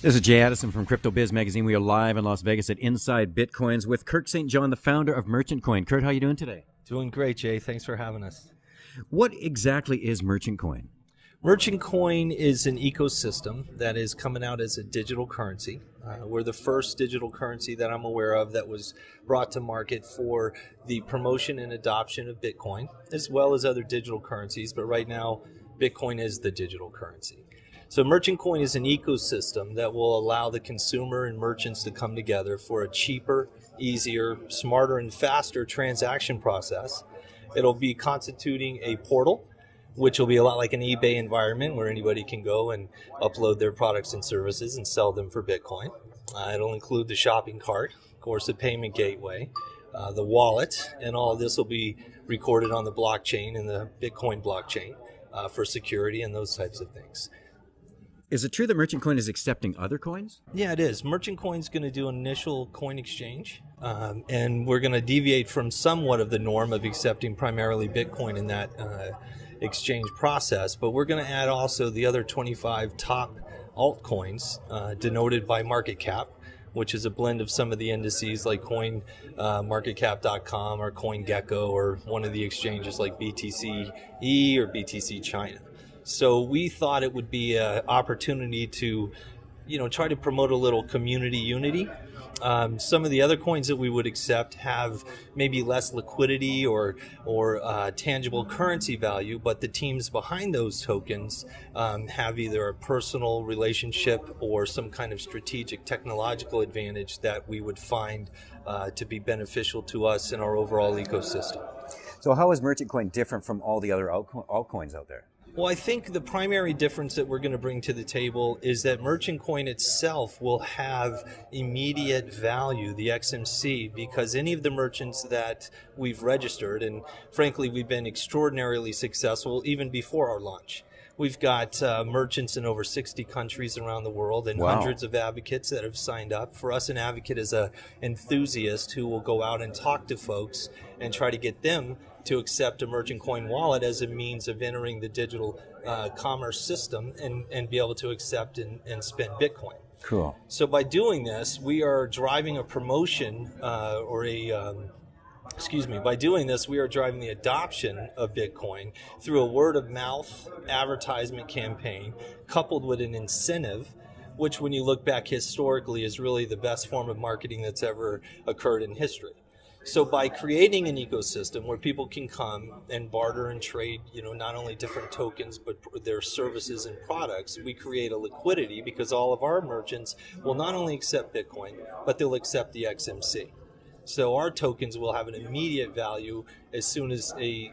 This is Jay Addison from Crypto Biz Magazine. We are live in Las Vegas at Inside Bitcoins with Kirk St. John, the founder of Merchant Coin. Kurt, how are you doing today? Doing great, Jay. Thanks for having us. What exactly is Merchant Coin? Merchant Coin is an ecosystem that is coming out as a digital currency. We're the first digital currency that I'm aware of that was brought to market for the promotion and adoption of Bitcoin, as well as other digital currencies. But right now, Bitcoin is the digital currency. So Merchant Coin is an ecosystem that will allow the consumer and merchants to come together for a cheaper, easier, smarter, and faster transaction process. It'll be constituting a portal, which will be a lot like an eBay environment where anybody can go and upload their products and services and sell them for Bitcoin. It'll include the shopping cart, of course, the payment gateway, the wallet, and all of this will be recorded on the blockchain and the Bitcoin blockchain for security and those types of things. Is it true that Merchant Coin is accepting other coins? Yeah, it is. Merchant Coin's going to do an initial coin exchange, and we're going to deviate from somewhat of the norm of accepting primarily Bitcoin in that exchange process, but we're going to add also the other 25 top altcoins denoted by market cap, which is a blend of some of the indices like coinmarketcap.com or CoinGecko or one of the exchanges like BTCE or BTC China. So we thought it would be an opportunity to, try to promote a little community unity. Some of the other coins that we would accept have maybe less liquidity or tangible currency value, but the teams behind those tokens have either a personal relationship or some kind of strategic technological advantage that we would find to be beneficial to us in our overall ecosystem. So how is Merchant Coin different from all the other altcoins out there? Well, I think the primary difference that we're going to bring to the table is that Merchant Coin itself will have immediate value, the XMC, because any of the merchants that we've registered, and frankly, we've been extraordinarily successful even before our launch. We've got merchants in over 60 countries around the world and hundreds of advocates that have signed up. For us, an advocate is an enthusiast who will go out and talk to folks and try to get them to accept a Merchant Coin wallet as a means of entering the digital commerce system and be able to accept and spend Bitcoin. Cool. So by doing this, we are driving a promotion by doing this, we are driving the adoption of Bitcoin through a word-of-mouth advertisement campaign coupled with an incentive, which when you look back historically is really the best form of marketing that's ever occurred in history. So by creating an ecosystem where people can come and barter and trade, not only different tokens, but their services and products, we create a liquidity because all of our merchants will not only accept Bitcoin, but they'll accept the XMC. So our tokens will have an immediate value as soon as a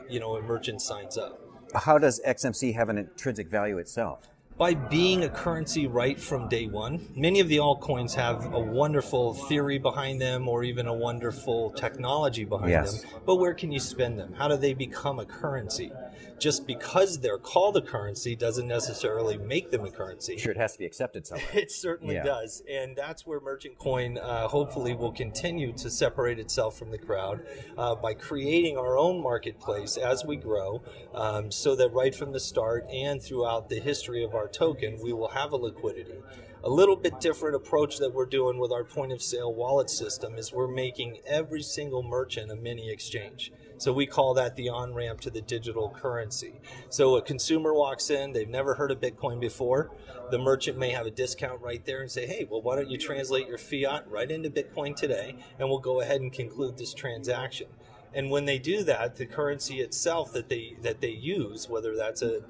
merchant signs up. How does XMC have an intrinsic value itself? By being a currency right from day one. Many of the altcoins have a wonderful theory behind them or even a wonderful technology behind them. But where can you spend them? How do they become a currency? Just because they're called a currency doesn't necessarily make them a currency. Sure, it has to be accepted somewhere. It certainly does. And that's where Merchant Coin hopefully will continue to separate itself from the crowd by creating our own marketplace as we grow so that right from the start and throughout the history of our token, we will have a liquidity. A little bit different approach that we're doing with our point of sale wallet system is we're making every single merchant a mini exchange. So we call that the on-ramp to the digital currency. So a consumer walks in, they've never heard of Bitcoin before. The merchant may have a discount right there and say, hey, well, why don't you translate your fiat right into Bitcoin today, and we'll go ahead and conclude this transaction. And when they do that, the currency itself that they use, whether that's a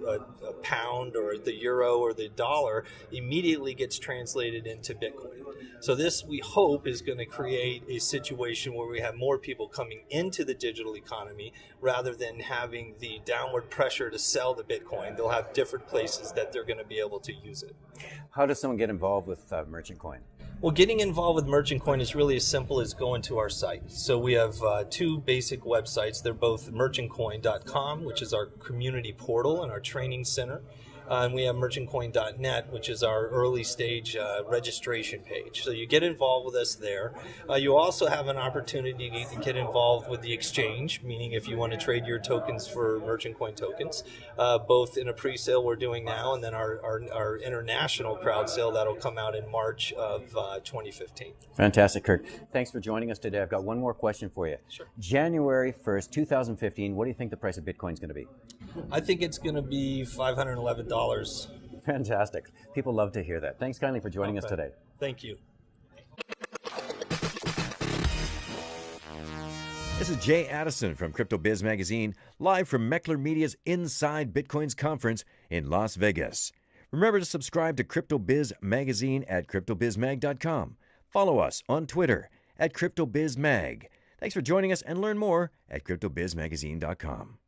pound or the euro or the dollar, immediately gets translated into Bitcoin. So this, we hope, is going to create a situation where we have more people coming into the digital economy rather than having the downward pressure to sell the Bitcoin. They'll have different places that they're going to be able to use it. How does someone get involved with Merchant Coin? Well, getting involved with Merchant Coin is really as simple as going to our site. So we have two basic websites. They're both merchantcoin.com, which is our community portal and our training center, and we have merchantcoin.net, which is our early stage registration page. So you get involved with us there. You also have an opportunity to get involved with the exchange, meaning if you want to trade your tokens for Merchant Coin tokens, both in a pre-sale we're doing now, and then our international crowd sale that'll come out in March of 2015. Fantastic, Kirk. Thanks for joining us today. I've got one more question for you. Sure. January 1st, 2015, what do you think the price of Bitcoin is going to be? I think it's going to be $511. Fantastic. People love to hear that. Thanks kindly for joining us today. Thank you. This is Jay Addison from Crypto Biz Magazine, live from Meckler Media's Inside Bitcoins conference in Las Vegas. Remember to subscribe to Crypto Biz Magazine at CryptoBizMag.com. Follow us on Twitter at CryptoBizMag. Thanks for joining us, and learn more at CryptoBizMagazine.com.